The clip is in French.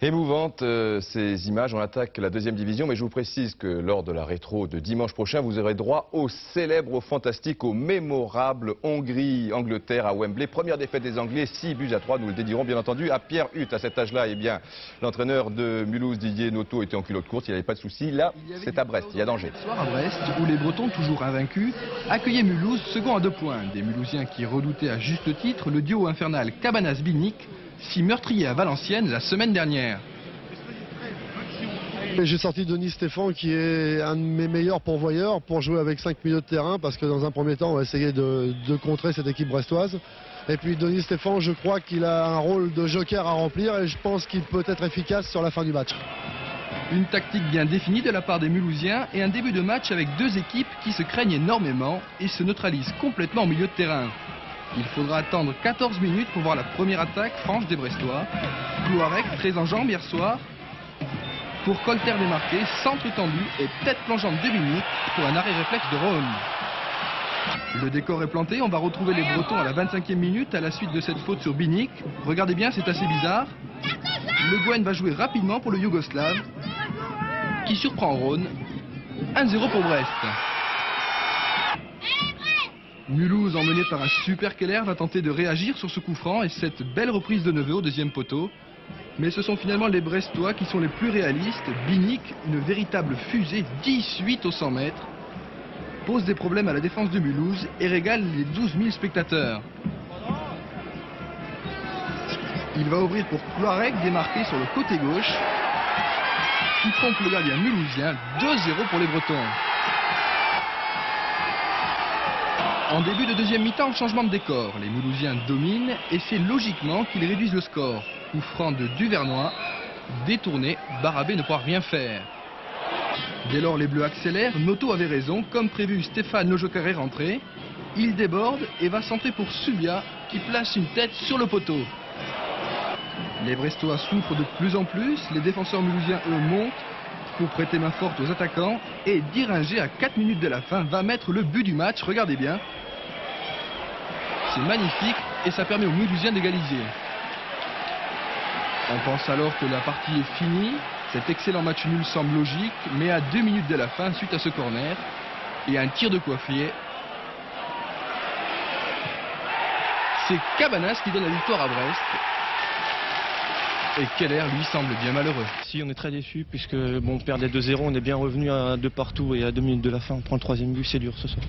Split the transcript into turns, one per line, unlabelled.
Émouvantes ces images, on attaque la deuxième division, mais je vous précise que lors de la rétro de dimanche prochain, vous aurez droit au célèbre, au fantastique, au mémorable Hongrie-Angleterre à Wembley. Première défaite des Anglais, 6-3, nous le dédierons bien entendu à Pierre Hutt. À cet âge-là, eh bien, l'entraîneur de Mulhouse, Didier Noto, était en culotte courte, il n'y avait pas de souci. Là, c'est à Brest, il y a danger.
Ce soir à Brest, où les Bretons, toujours invaincus, accueillaient Mulhouse, second à 2 points. Des Mulhousiens qui redoutaient à juste titre le duo infernal Cabanas-Binic, si meurtrier à Valenciennes la semaine dernière.
J'ai sorti Denis Stéphane qui est un de mes meilleurs pourvoyeurs pour jouer avec 5 milieux de terrain parce que dans un premier temps on va essayer de contrer cette équipe brestoise. Et puis Denis Stéphane, je crois qu'il a un rôle de joker à remplir et je pense qu'il peut être efficace sur la fin du match.
Une tactique bien définie de la part des Mulhousiens et un début de match avec 2 équipes qui se craignent énormément et se neutralisent complètement au milieu de terrain. Il faudra attendre 14 minutes pour voir la première attaque franche des Brestois. Clouarec, très en jambes hier soir, pour Colter démarqué, centre tendu et tête plongeante de Binic pour un arrêt réflexe de Rhône. Le décor est planté, on va retrouver les Bretons à la 25e minute à la suite de cette faute sur Binic. Regardez bien, c'est assez bizarre. Le Gwen va jouer rapidement pour le Yougoslave, qui surprend Rhône. 1-0 pour Brest. Mulhouse, emmené par un super Keller, va tenter de réagir sur ce coup franc et cette belle reprise de Neveu au deuxième poteau. Mais ce sont finalement les Brestois qui sont les plus réalistes. Binic, une véritable fusée, 18 au 100 mètres, pose des problèmes à la défense de Mulhouse et régale les 12 000 spectateurs. Il va ouvrir pour Clouarec, démarqué sur le côté gauche, qui trompe le gardien mulhousien. 2-0 pour les Bretons. En début de deuxième mi-temps, changement de décor. Les Mulhousiens dominent et c'est logiquement qu'ils réduisent le score. Coup franc de Duvernois, détourné, Barabé ne pourra rien faire. Dès lors, les Bleus accélèrent. Noto avait raison. Comme prévu, Stéphane Lejoker est rentré. Il déborde et va centrer pour Subia qui place une tête sur le poteau. Les Brestois souffrent de plus en plus. Les défenseurs mulhousiens, eux, montent pour prêter main forte aux attaquants. Et Diringer, à 4 minutes de la fin, va mettre le but du match. Regardez bien. C'est magnifique et ça permet aux Mulhousiens d'égaliser. On pense alors que la partie est finie. Cet excellent match nul semble logique, mais à 2 minutes de la fin, suite à ce corner et un tir de Coiffier, c'est Cabanas qui donne la victoire à Brest. Et Keller, lui, semble bien malheureux.
Si, on est très déçus puisque bon, on perdait 2-0, on est bien revenu à 2 partout et à 2 minutes de la fin, on prend le 3e but, c'est dur ce soir.